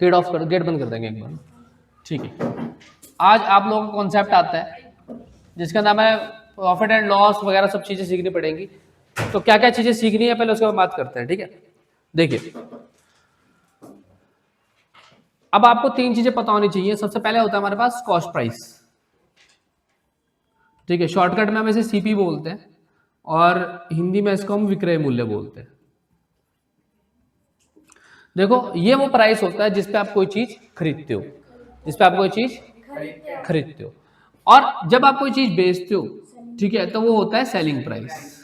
Gate बंद कर देंगे एक बार। ठीक है, आज आप लोगों का कॉन्सेप्ट आता है जिसका नाम है प्रॉफिट एंड लॉस वगैरह, सब चीजें सीखनी पड़ेंगी। तो क्या क्या चीजें सीखनी है पहले उसके बाद बात करते हैं। ठीक है, देखिए अब आपको 3 चीजें पता होनी चाहिए। सबसे पहले होता है हमारे पास कॉस्ट प्राइस। ठीक है, शॉर्टकट में हम इसे सीपी बोलते हैं और हिंदी में इसको हम विक्रय मूल्य बोलते हैं। देखो ये वो प्राइस होता है जिस पे आप कोई चीज खरीदते हो, जिस पे आप कोई चीज खरीदते हो। और जब आप कोई चीज बेचते हो, ठीक है, तो वो होता है सेलिंग प्राइस।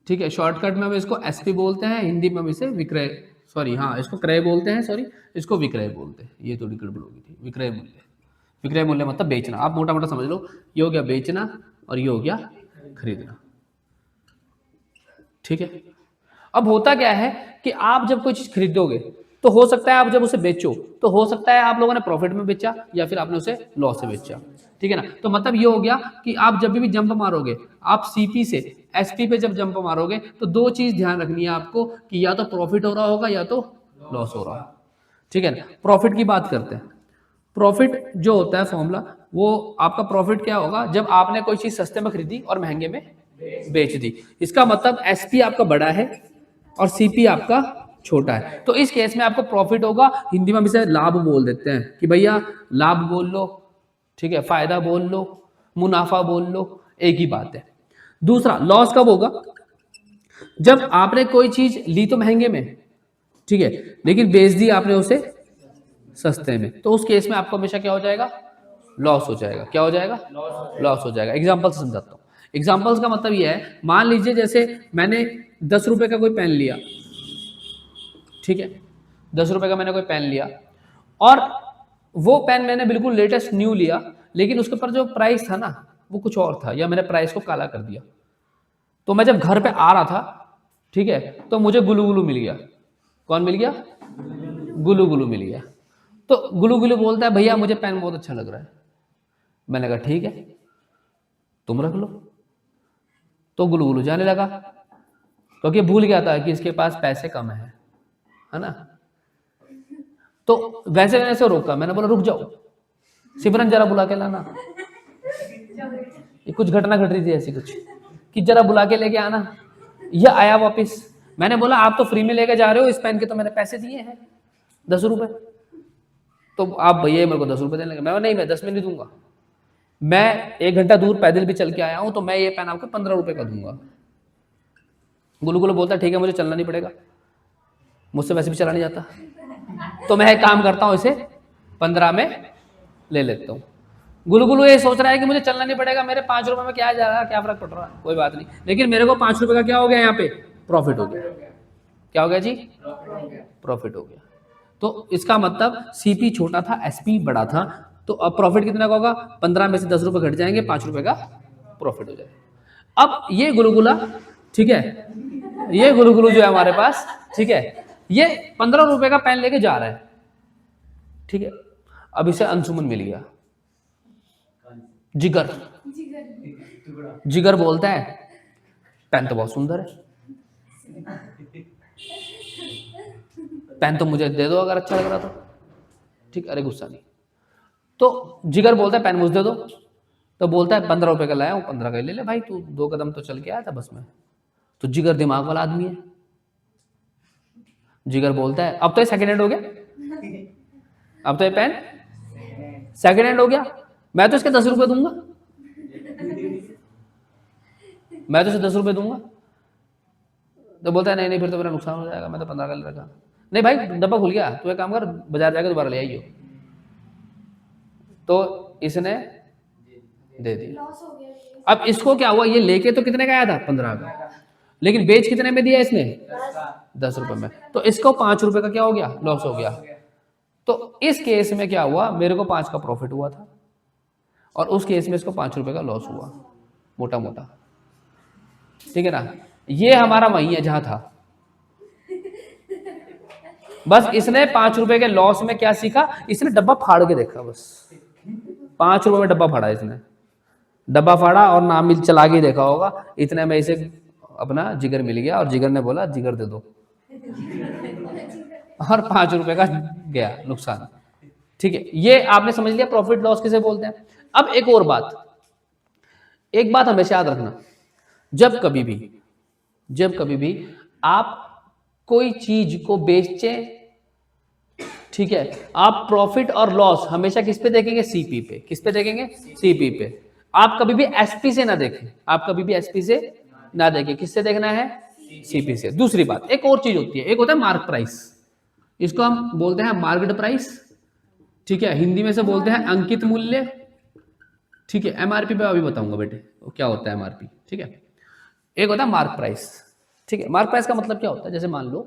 ठीक है, शॉर्टकट में हम इसको एसपी बोलते हैं, हिंदी में हम इसे विक्रय, सॉरी हाँ इसको क्रय बोलते हैं, सॉरी इसको विक्रय बोलते हैं। ये थोड़ी गड़बड़ होगी थी। विक्रय मूल्य, विक्रय मूल्य मतलब बेचना। आप मोटा मोटा समझ लो, ये हो गया बेचना और ये हो गया खरीदना। ठीक है, अब होता क्या है कि आप जब कोई चीज खरीदोगे तो हो सकता है आप जब उसे बेचो तो हो सकता है आप लोगों ने प्रॉफिट में बेचा या फिर आपने उसे लॉस से बेचा। ठीक है ना, तो मतलब ये हो गया कि आप जब भी जंप मारोगे, आप सीपी से एसपी पे जब जंप मारोगे तो 2 चीज ध्यान रखनी है आपको कि या तो प्रॉफिट हो रहा होगा या तो लॉस हो रहा होगा। ठीक है ना, प्रॉफिट की बात करते हैं। प्रॉफिट जो होता है फॉर्मूला, वो आपका प्रॉफिट क्या होगा जब आपने कोई चीज सस्ते में खरीदी और महंगे में बेच दी। इसका मतलब एसपी आपका बड़ा है और सीपी आपका छोटा है, तो इस केस में आपको प्रॉफिट होगा। हिंदी में हम इसे लाभ बोल देते हैं कि भैया लाभ बोल लो, ठीक है, फायदा बोल लो, मुनाफा बोल लो, एक ही बात है। दूसरा लॉस कब होगा, जब आपने कोई चीज ली तो महंगे में, ठीक है, लेकिन बेच दी आपने उसे सस्ते में, तो उस केस में आपको हमेशा क्या हो जाएगा, लॉस हो जाएगा। क्या हो जाएगा, लॉस हो जाएगा। एग्जाम्पल से समझाता हूँ। एग्जाम्पल्स का मतलब यह है, मान लीजिए जैसे मैंने 10 रुपए का कोई पेन लिया, ठीक है, 10 रुपए का मैंने कोई पेन लिया और वो पेन मैंने बिल्कुल लेटेस्ट न्यू लिया, लेकिन उसके ऊपर जो प्राइस था ना वो कुछ और था, या मैंने प्राइस को काला कर दिया। तो मैं जब घर पे आ रहा था, ठीक है, तो मुझे गुलू गुलू मिल गया। कौन मिल गया, गुलू गुलू मिल गया। तो गुलू गुलू बोलता है भैया मुझे पेन बहुत अच्छा लग रहा है। मैंने कहा ठीक है तुम रख लो। तो गुलू गुलू जाने लगा क्योंकि भूल गया था कि इसके पास पैसे कम है ना। तो वैसे मैंने इसे रोका, मैंने बोला रुक जाओ सिमरन जरा बुला के लाना। ये कुछ घटना घट रही थी ऐसी कुछ कि जरा बुला के लेके आना। यह आया वापिस। मैंने बोला आप तो फ्री में लेके जा रहे हो, इस पेन के तो मैंने पैसे दिए हैं 10 रुपए, तो आप भैया मेरे को 10 रुपए देने लगे। मैं नहीं, मैं 10 में नहीं दूंगा, मैं 1 घंटा दूर पैदल भी चल के आया हूं, तो मैं ये पेन आपको 15 रुपए का दूंगा। गुलू गुलू बोलता ठीक है मुझे चलना नहीं पड़ेगा, मुझसे वैसे भी चला नहीं जाता, तो मैं एक काम करता हूं इसे 15 में ले लेता हूँ। गुलू गुलू ये सोच रहा है कि मुझे चलना नहीं पड़ेगा, मेरे 5 रुपए में क्या जा रहा है, क्या फर्क पड़ रहा है, कोई बात नहीं, लेकिन मेरे को 5 रुपए का क्या हो गया, यहाँ पे प्रॉफिट हो गया। क्या हो गया जी, प्रॉफिट हो गया। तो इसका मतलब सीपी छोटा था, एसपी बड़ा था, तो अब प्रॉफिट कितना का होगा, 15 में से 10 रुपए घट जाएंगे, 5 रुपए का प्रॉफिट हो जाएगा। अब ये गुलगुला, ठीक है, ये गुलगुलू जो है हमारे पास, ठीक है, ये 15 रुपए का पेन लेके जा रहा है, ठीक है। अब इसे अंशुमन मिल गया, जिगर जिगर बोलता है पेन तो बहुत सुंदर है, पेन तो मुझे दे दो अगर अच्छा लग रहा तो, ठीक, अरे गुस्सा नहीं। तो जिगर बोलता है पेन मुझे दे दो, तो बोलता है 15 रुपए का लाया हूँ, 15 का ले ले भाई, तू 2 कदम तो चल के आया था बस में। तो जिगर दिमाग वाला आदमी है, जिगर बोलता है अब तो ये सेकेंड हैंड हो गया, अब तो ये पेन सेकेंड हैंड हो गया, मैं तो इसके 10 रुपए दूंगा, मैं तो इसे 10 रुपए दूंगा। तो बोलता है नहीं नहीं फिर तो मेरा नुकसान हो जाएगा, मैं तो 15 का ले रखा। नहीं भाई डब्बा खुल गया, तू एक काम कर बाजार जाकर दोबारा ले आइयो। तो इसने दे दिया। अब इसको क्या हुआ, ये लेके तो कितने का आया था, 15 का, लेकिन बेच कितने में दिया इसने, 10 रुपए में, तो इसको 5 रुपए का क्या हो गया, लॉस हो गया। तो इस केस में क्या हुआ, मेरे को 5 का प्रॉफिट हुआ था और उस केस में इसको 5 रुपए का लॉस हुआ, मोटा मोटा, ठीक है ना। ये हमारा वही है जहां था, बस इसने 5 रुपए के लॉस में क्या सीखा, इसने डब्बा फाड़ के देखा, बस 5 रुपए में डब्बा फाड़ा इसने, डब्बा फाड़ा और नाम मिल चला के देखा होगा, इतने में इसे अपना जिगर मिल गया और जिगर ने बोला जिगर दे दो। और 5 रुपए का गया नुकसान। ठीक है, ये आपने समझ लिया प्रॉफिट लॉस किसे बोलते हैं। अब एक और बात, एक बात हमेशा याद रखना, जब कभी भी आप कोई चीज को बेचें, ठीक है, आप प्रॉफिट और लॉस हमेशा किस पे देखेंगे, सीपी पे। किस पे देखेंगे, सीपी पे। आप कभी भी एसपी से ना देखें, आप कभी भी एसपी से ना देखें, किससे देखना है, सीपी से। दूसरी बात, एक और चीज होती है, एक होता है मार्क प्राइस, इसको हम बोलते हैं मार्केट प्राइस, ठीक है, हिंदी में से बोलते हैं अंकित मूल्य, ठीक है। एमआरपी पे अभी बताऊंगा बेटे क्या होता है एमआरपी, ठीक है। एक होता है मार्क प्राइस, ठीक है। मार्क प्राइस का मतलब क्या होता है, जैसे मान लो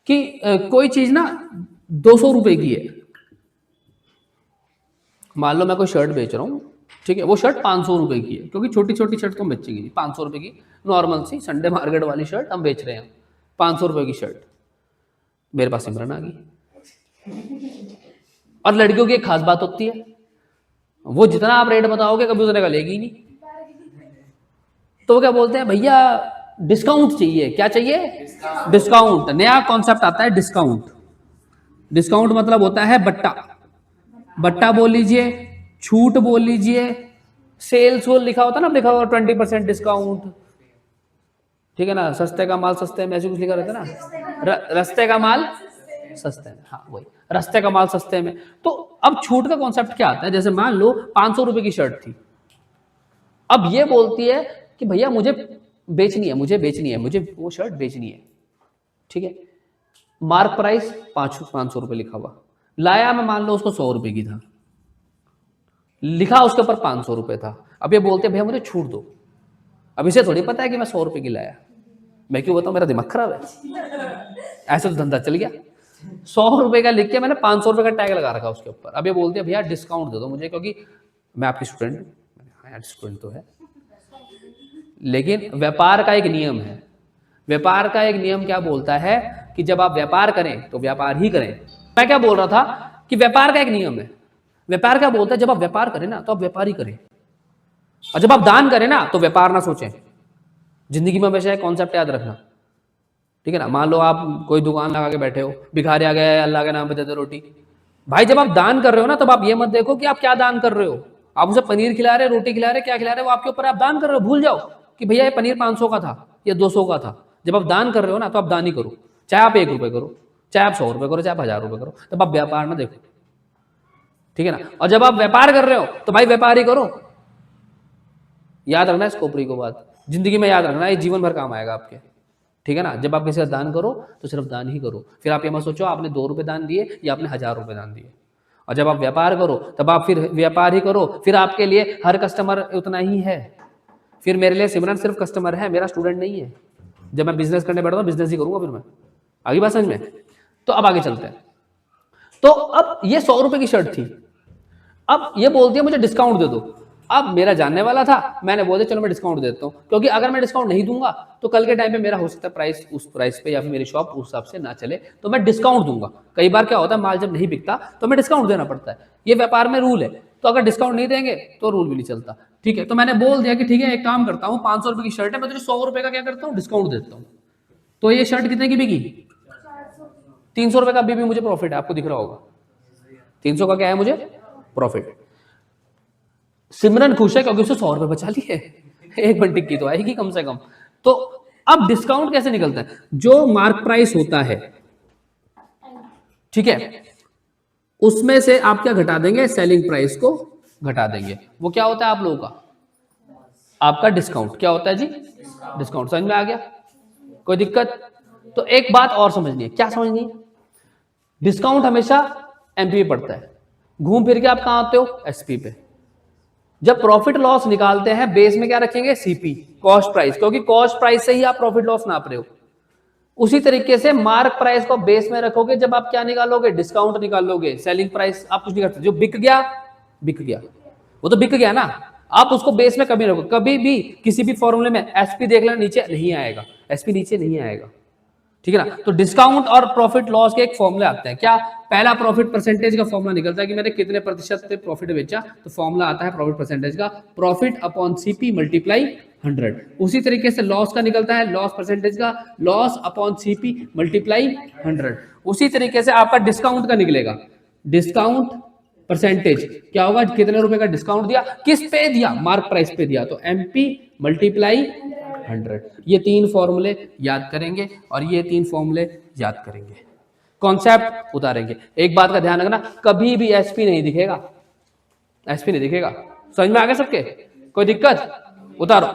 कि कोई चीज ना 200 रुपए की है, मान लो मैं कोई शर्ट बेच रहा हूँ, ठीक है, वो शर्ट 500 रुपए की है, क्योंकि छोटी छोटी शर्ट तो हम बेचेंगे नहीं, 500 रुपए की नॉर्मल सी संडे मार्केट वाली शर्ट हम बेच रहे हैं, 500 रुपए की शर्ट। मेरे पास सिमरन आ गई, और लड़कियों की एक खास बात होती है, वो जितना आप रेट बताओगे कभी उतने का लेगी ही नहीं, तो वो क्या बोलते हैं, भैया डिस्काउंट चाहिए। क्या चाहिए, डिस्काउंट। नया कॉन्सेप्ट आता है डिस्काउंट। डिस्काउंट मतलब होता है बट्टा, बट्टा बोल लीजिए, छूट बोल लीजिए, सेल्स वो लिखा होता है ना, लिखा हुआ 20% डिस्काउंट, ठीक है ना, सस्ते का माल सस्ते में, ऐसे कुछ लिखा रहता है ना, रस्ते का माल सस्ते में, हाँ वही, रस्ते का माल सस्ते में। तो अब छूट का कॉन्सेप्ट क्या आता है, जैसे मान लो 500 रुपए की शर्ट थी, अब ये बोलती है कि भैया मुझे बेचनी है, मुझे वो शर्ट बेचनी है, ठीक है। मार्क प्राइस 500 रुपए लिखा हुआ, लाया मैं मान लो उसको 100 रुपए की था, लिखा उसके ऊपर 500 रुपए था। अब ये बोलते हैं भैया मुझे छूट दो, अब इसे थोड़ी पता है कि मैं 100 रुपए की लाया, मैं क्यों बताऊं, मेरा दिमाग खराब है, ऐसे तो धंधा चल गया। 100 रुपए का लिख के मैंने 500 रुपए का टैग लगा रखा उसके ऊपर। अब ये बोलते हैं भैया डिस्काउंट दे दो मुझे, क्योंकि मैं आपकी स्टूडेंट हूँ। हाँ यार स्टूडेंट तो है, लेकिन व्यापार का एक नियम है, व्यापार का एक नियम क्या बोलता है कि जब आप व्यापार करें तो व्यापार ही करें। मैं क्या बोल रहा था कि व्यापार का एक नियम है, व्यापार क्या बोलता है, जब आप व्यापार करें ना तो आप व्यापार ही करें, और जब आप दान करें ना तो व्यापार ना सोचें। जिंदगी में हमेशा एक कॉन्सेप्ट याद रखना, ठीक है ना। मान लो आप कोई दुकान लगा के बैठे हो, भिखारी आ गया, अल्लाह के नाम पे दे दे रोटी। भाई जब आप दान कर रहे हो ना, तब आप ये मत देखो कि आप क्या दान कर रहे हो, आप उसे पनीर खिला रहे, रोटी खिला रहे, क्या खिला रहे, वो आपके ऊपर, आप दान कर रहे हो। भूल जाओ कि भैया ये पनीर 500 का था या 200 का था। जब आप दान कर रहे हो ना तो आप दान ही करो, चाहे आप 1 रुपए करो, चाहे आप 100 रुपए करो, चाहे आप 1000 रुपए करो, तब आप व्यापार ना देखो, ठीक है ना। और जब आप व्यापार कर रहे हो तो भाई व्यापार ही करो। याद रखना इस खोपड़ी को बात, जिंदगी में याद रखना, ये जीवन भर काम आएगा आपके, ठीक है ना। जब आप किसी का दान करो तो सिर्फ दान ही करो, फिर आप ये मत सोचो आपने 2 रुपए दान दिए या आपने 1000 रुपए दान दिए। और जब आप व्यापार करो तब आप फिर व्यापार ही करो, फिर आपके लिए हर कस्टमर उतना ही है। फिर मेरे लिए सिमरन सिर्फ कस्टमर है, मेरा स्टूडेंट नहीं है। जब मैं बिजनेस करने बैठा हूँ बिजनेस ही करूंगा फिर मैं, आगे बात समझ में। तो अब आगे चलते हैं। तो अब ये 100 रुपए की शर्ट थी, अब ये बोलती है मुझे डिस्काउंट दे दो। अब मेरा जानने वाला था, मैंने बोला चलो मैं डिस्काउंट देता हूँ, क्योंकि अगर मैं डिस्काउंट नहीं दूंगा तो कल के टाइम पे मेरा हो सकता है प्राइस उस प्राइस पे या फिर मेरी शॉप उस हिसाब से ना चले, तो मैं डिस्काउंट दूंगा। कई बार क्या होता है माल जब नहीं बिकता तो मैं डिस्काउंट देना पड़ता है, ये व्यापार में रूल है। तो अगर डिस्काउंट नहीं देंगे तो रूल भी नहीं चलता, ठीक है। तो मैंने बोल दिया कि ठीक है एक काम करता हूँ, 500 रुपए की शर्ट है, मैं तुझे 100 रुपए का क्या करता हूँ, डिस्काउंट देता हूँ। तो ये शर्ट कितने की बिकी, 300 रुपए का अभी भी मुझे प्रॉफिट है, आपको दिख रहा होगा 300 का क्या है मुझे प्रॉफिट। सिमरन खुश है क्योंकि उसे 100 रुपए बचा लिए, एक बंटी की तो आएगी कम से कम। तो अब डिस्काउंट कैसे निकलता है, जो मार्क प्राइस होता है, ठीक है, उसमें से आप क्या घटा देंगे, सेलिंग प्राइस को घटा देंगे। वो क्या होता है आप लोगों का, आपका डिस्काउंट। क्या होता है जी, डिस्काउंट। समझ में आ गया, कोई दिक्कत। तो एक बात और समझनी है, क्या समझनी है, डिस्काउंट हमेशा एमपी पे पड़ता है, घूम फिर के आप कहां आते हो, एसपी पे। जब प्रॉफिट लॉस निकालते हैं बेस में क्या रखेंगे, सीपी, कॉस्ट प्राइस, क्योंकि कॉस्ट प्राइस से ही आप प्रॉफिट लॉस नाप रहे हो। उसी तरीके से मार्क प्राइस को बेस में रखोगे, जब आप क्या निकालोगे, डिस्काउंट निकालोगे। सेलिंग प्राइस आप कुछ नहीं करते, जो बिक गया बिक गया, वो तो बिक गया ना, आप उसको बेस में कभी रखो। कभी भी किसी भी फॉर्मूले में एसपी देख लेना नीचे नहीं आएगा, एसपी नीचे नहीं आएगा, ठीक है ना। तो डिस्काउंट और प्रॉफिट लॉस के एक फॉर्मूला आते हैं, क्या, पहला प्रॉफिट परसेंटेज का फॉर्मूला निकलता है कि मैंने कितने प्रतिशत पे प्रॉफिट बेचा, तो फॉर्मूला आता है प्रॉफिट परसेंटेज का, प्रॉफिट अपॉन सीपी मल्टीप्लाई 100। उसी तरीके से लॉस का निकलता है, लॉस परसेंटेज का, लॉस अपॉन सीपी मल्टीप्लाई 100। उसी तरीके से आपका डिस्काउंट का निकलेगा, डिस्काउंट परसेंटेज क्या होगा, कितने रुपए का डिस्काउंट दिया, किस पे दिया, मार्क प्राइस पे दिया, तो MP मल्टीप्लाई 100। ये 3 फॉर्मूले याद करेंगे और ये 3 फॉर्मूले याद करेंगे, कॉन्सेप्ट उतारेंगे। एक बात का ध्यान रखना, कभी भी SP नहीं दिखेगा, SP नहीं दिखेगा। समझ में आ गया सबके, कोई दिक्कत, उतारो।